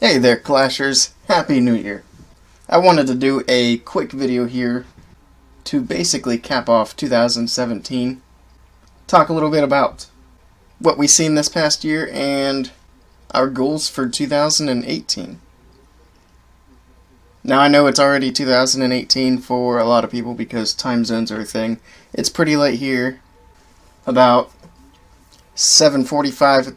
Hey there, Clashers. Happy New Year. I wanted to do a quick video here to basically cap off 2017. Talk a little bit about what we've seen this past year and our goals for 2018. Now I know it's already 2018 for a lot of people because time zones are a thing. It's pretty late here, about 7:45,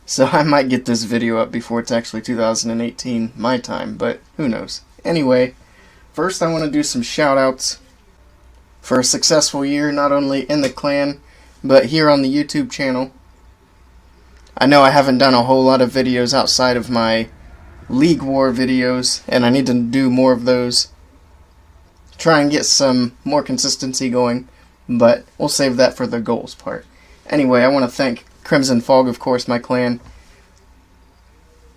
so I might get this video up before it's actually 2018 my time, but who knows. Anyway, first I want to do some shoutouts for a successful year, not only in the clan, but here on the YouTube channel. I know I haven't done a whole lot of videos outside of my League War videos, and I need to do more of those. Try and get some more consistency going, but we'll save that for the goals part. Anyway, I want to thank Crimson Fog, of course, my clan.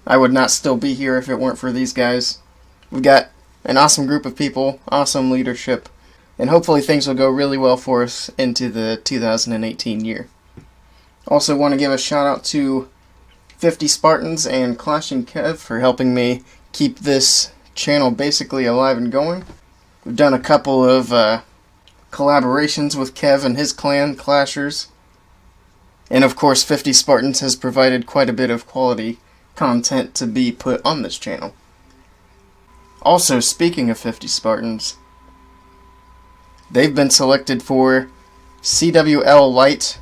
I would not still be here if it weren't for these guys. We've got an awesome group of people, awesome leadership, and hopefully things will go really well for us into the 2018 year. Also want to give a shout out to 50 Spartans and Clashing Kev for helping me keep this channel basically alive and going. We've done a couple of collaborations with Kev and his clan, Clashers. And of course 50 Spartans has provided quite a bit of quality content to be put on this channel. Also, speaking of 50 Spartans, they've been selected for CWL Light.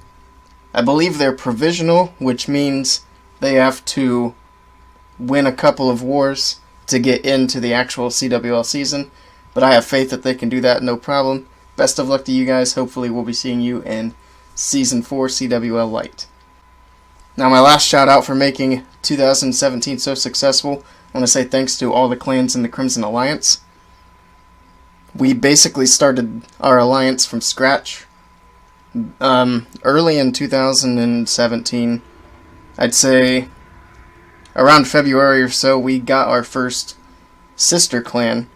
I believe they're provisional, which means they have to win a couple of wars to get into the actual CWL season, but I have faith that they can do that no problem. Best of luck to you guys. Hopefully we'll be seeing you in Season 4 CWL Light. Now my last shout out for making 2017 so successful, I want to say thanks to all the clans in the Crimson Alliance. We basically started our alliance from scratch. Early in 2017, I'd say around February or so, we got our first sister clan,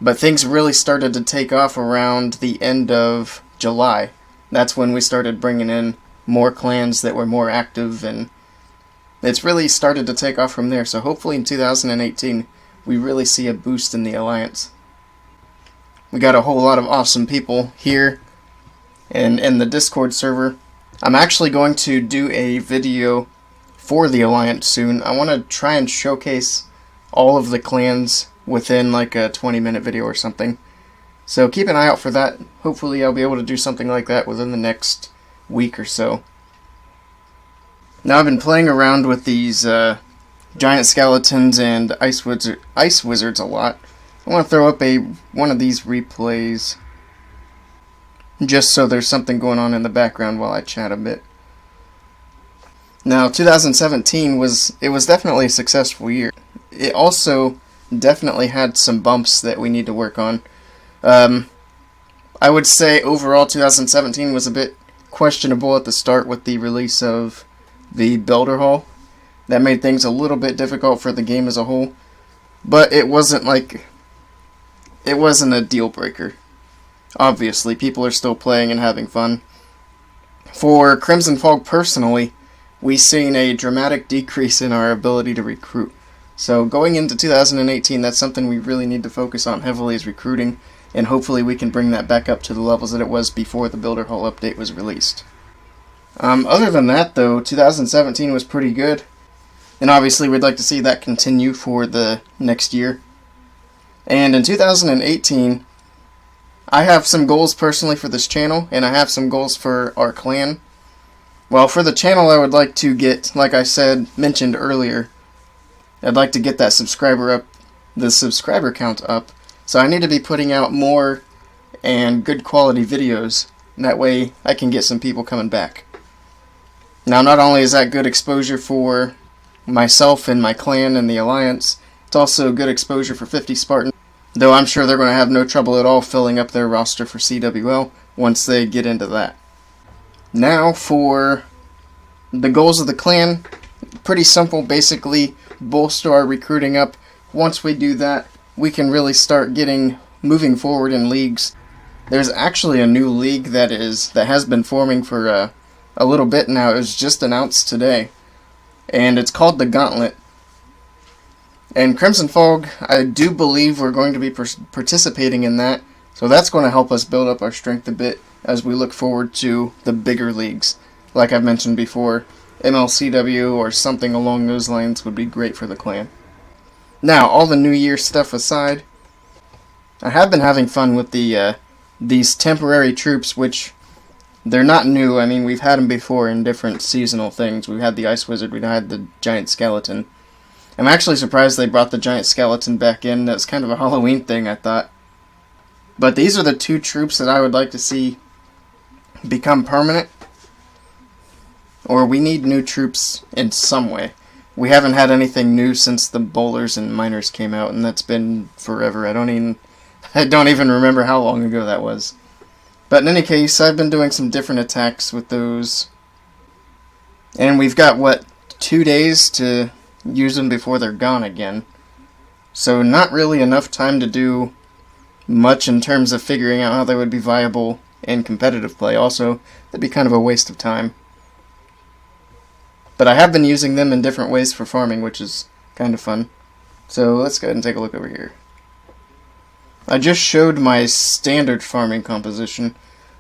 but things really started to take off around the end of July. That's when we started bringing in more clans that were more active, and it's really started to take off from there. So hopefully in 2018 we really see a boost in the alliance. We got a whole lot of awesome people here and in the Discord server. I'm actually going to do a video for the alliance soon. I want to try and showcase all of the clans within like a 20-minute video or something. So keep an eye out for that. Hopefully I'll be able to do something like that within the next week or so. Now I've been playing around with these giant skeletons and ice wizards a lot. I want to throw up one of these replays just so there's something going on in the background while I chat a bit. Now 2017 was definitely a successful year. It also definitely had some bumps that we need to work on. I would say overall 2017 was a bit questionable at the start with the release of the Builder Hall. That made things a little bit difficult for the game as a whole, but it wasn't a deal breaker. Obviously, people are still playing and having fun. For Crimson Fog personally, we've seen a dramatic decrease in our ability to recruit. So going into 2018, that's something we really need to focus on heavily, is recruiting, and hopefully we can bring that back up to the levels that it was before the Builder Hall update was released. Other than that though, 2017 was pretty good, and obviously we'd like to see that continue for the next year. And in 2018, I have some goals personally for this channel, and I have some goals for our clan. Well, for the channel I would like to get, like I mentioned earlier, I'd like to get that the subscriber count up. So I need to be putting out more and good quality videos, and that way I can get some people coming back. Now not only is that good exposure for myself and my clan and the alliance, it's also good exposure for 50 Spartans, though I'm sure they're going to have no trouble at all filling up their roster for CWL once they get into that. Now for the goals of the clan, pretty simple, basically bolster our recruiting up. Once we do that, we can really start moving forward in leagues. There's actually a new league that has been forming for a little bit now. It was just announced today, and it's called the Gauntlet. And Crimson Fog, I do believe we're going to be participating in that, so that's going to help us build up our strength a bit as we look forward to the bigger leagues. Like I've mentioned before, MLCW or something along those lines would be great for the clan. Now, all the New Year stuff aside, I have been having fun with these temporary troops, which they're not new. I mean, we've had them before in different seasonal things. We've had the Ice Wizard, we've had the Giant Skeleton. I'm actually surprised they brought the Giant Skeleton back in. That's kind of a Halloween thing, I thought. But these are the two troops that I would like to see become permanent. Or we need new troops in some way. We haven't had anything new since the Bowlers and Miners came out, and that's been forever. I don't even remember how long ago that was. But in any case, I've been doing some different attacks with those. And we've got, what, 2 days to use them before they're gone again. So not really enough time to do much in terms of figuring out how they would be viable in competitive play. Also, that'd be kind of a waste of time. But I have been using them in different ways for farming, which is kind of fun. So let's go ahead and take a look over here. I just showed my standard farming composition.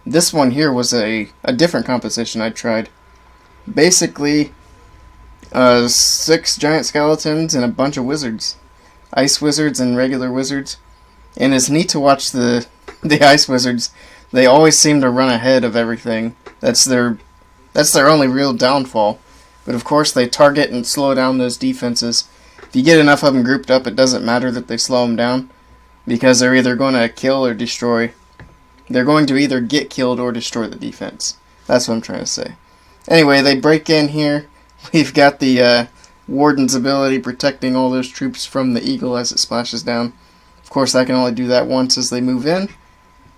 This one here was a different composition I tried. Basically, 6 giant skeletons and a bunch of wizards. Ice wizards and regular wizards. And it's neat to watch the ice wizards. They always seem to run ahead of everything. That's their only real downfall. But of course they target and slow down those defenses. If you get enough of them grouped up, it doesn't matter that they slow them down, because they're either going to kill or destroy. They're going to either get killed or destroy the defense. That's what I'm trying to say. Anyway, they break in here. We've got the Warden's ability protecting all those troops from the eagle as it splashes down. Of course, I can only do that once as they move in.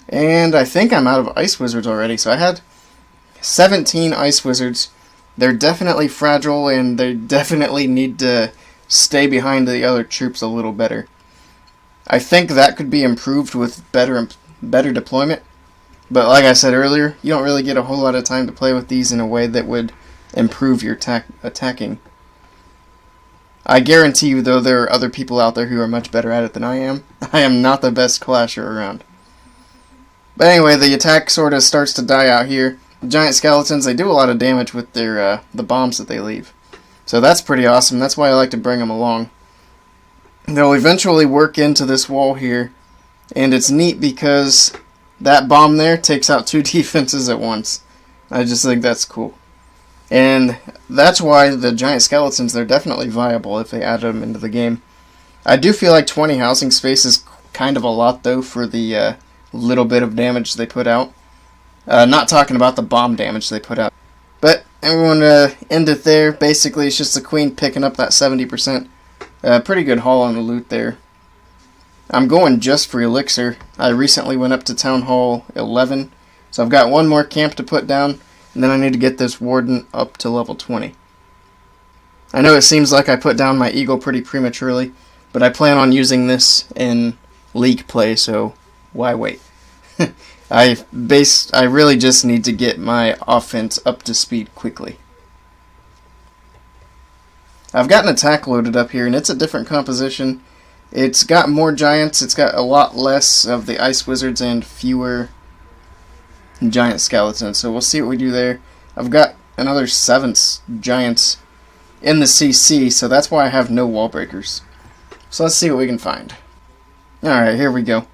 And I think I'm out of Ice Wizards already. So I had 17 Ice Wizards. They're definitely fragile, and they definitely need to stay behind the other troops a little better. I think that could be improved with better deployment. But like I said earlier, you don't really get a whole lot of time to play with these in a way that would improve your attacking. I guarantee you, though, there are other people out there who are much better at it than I am. I am not the best clasher around. But anyway, the attack sort of starts to die out here. The giant skeletons, they do a lot of damage with their the bombs that they leave. So that's pretty awesome. That's why I like to bring them along. They'll eventually work into this wall here. And it's neat because that bomb there takes out 2 defenses at once. I just think that's cool. And that's why the giant skeletons, they're definitely viable if they add them into the game. I do feel like 20 housing space is kind of a lot, though, for the little bit of damage they put out. Not talking about the bomb damage they put out. But everyone end it there. Basically, it's just the queen picking up that 70%. Pretty good haul on the loot there. I'm going just for elixir. I recently went up to Town Hall 11. So I've got one more camp to put down. And then I need to get this warden up to level 20. I know it seems like I put down my eagle pretty prematurely. But I plan on using this in league play, so why wait? I really just need to get my offense up to speed quickly. I've got an attack loaded up here, and it's a different composition. It's got more giants, it's got a lot less of the ice wizards, and fewer giant skeletons. So we'll see what we do there. I've got another 7 giants in the CC, so that's why I have no wall breakers. So let's see what we can find. Alright, here we go.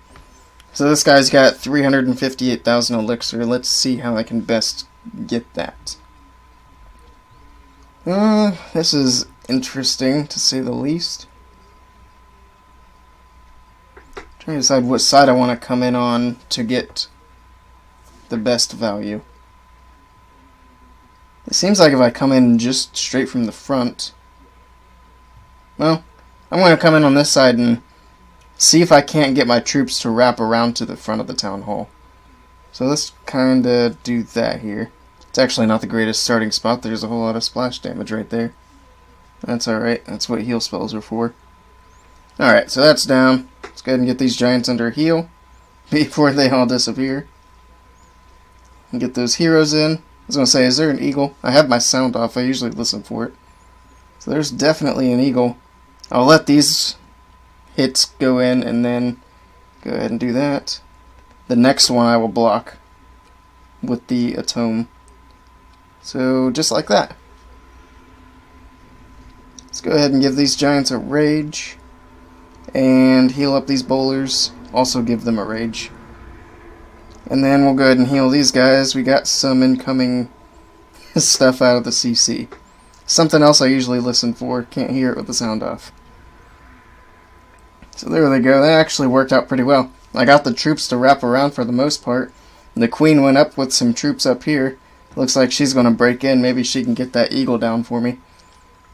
So this guy's got 358,000 elixir. Let's see how I can best get that. This is interesting, to say the least. Trying to decide what side I want to come in on to get the best value. It seems like if I come in just straight from the front... Well, I'm going to come in on this side and see if I can't get my troops to wrap around to the front of the town hall. So let's kind of do that here. It's actually not the greatest starting spot. There's a whole lot of splash damage right there. That's alright. That's what heal spells are for. Alright, so that's down. Let's go ahead and get these giants under heal before they all disappear. And get those heroes in. I was going to say, is there an eagle? I have my sound off. I usually listen for it. So there's definitely an eagle. I'll let these hits go in and then go ahead and do that. The next one I will block with the Atome. So just like that. Let's go ahead and give these giants a rage and heal up these bowlers. Also give them a rage. And then we'll go ahead and heal these guys. We got some incoming stuff out of the CC. Something else I usually listen for. Can't hear it with the sound off. So there they go. That actually worked out pretty well. I got the troops to wrap around for the most part. The queen went up with some troops up here. Looks like she's going to break in. Maybe she can get that eagle down for me.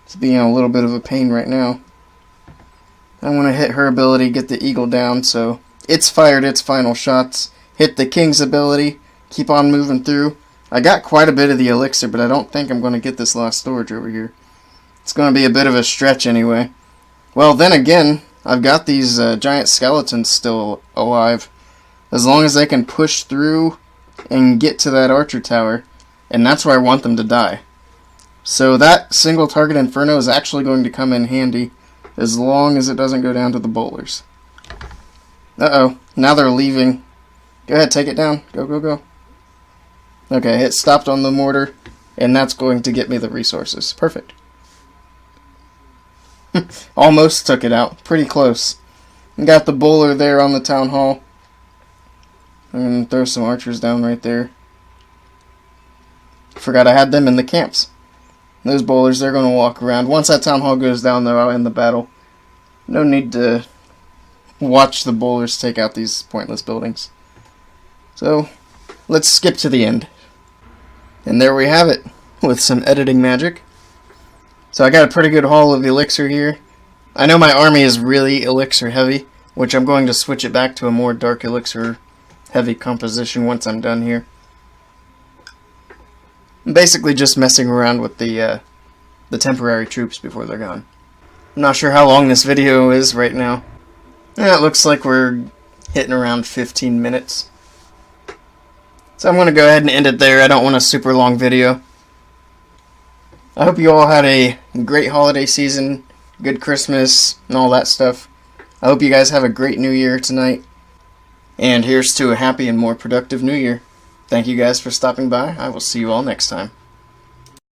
It's being a little bit of a pain right now. I want to hit her ability, get the eagle down, so it's fired its final shots. Hit the king's ability, keep on moving through. I got quite a bit of the elixir, but I don't think I'm going to get this last storage over here. It's going to be a bit of a stretch anyway. Well, then again, I've got these giant skeletons still alive. As long as they can push through and get to that archer tower, and that's where I want them to die. So that single target inferno is actually going to come in handy as long as it doesn't go down to the bowlers. Uh-oh, now they're leaving. Go ahead, take it down. Go, go, go. Okay, it stopped on the mortar, and that's going to get me the resources. Perfect. Almost took it out. Pretty close. Got the bowler there on the town hall. I'm going to throw some archers down right there. Forgot I had them in the camps. Those bowlers, they're going to walk around. Once that town hall goes down, though, I'll end the battle. No need to watch the bowlers take out these pointless buildings. So, let's skip to the end. And there we have it, with some editing magic. So I got a pretty good haul of elixir here. I know my army is really elixir heavy, which I'm going to switch it back to a more dark elixir heavy composition once I'm done here. I'm basically just messing around with the temporary troops before they're gone. I'm not sure how long this video is right now. Yeah, it looks like we're hitting around 15 minutes. So I'm going to go ahead and end it there. I don't want a super long video. I hope you all had a great holiday season, good Christmas, and all that stuff. I hope you guys have a great New Year tonight. And here's to a happy and more productive New Year. Thank you guys for stopping by. I will see you all next time.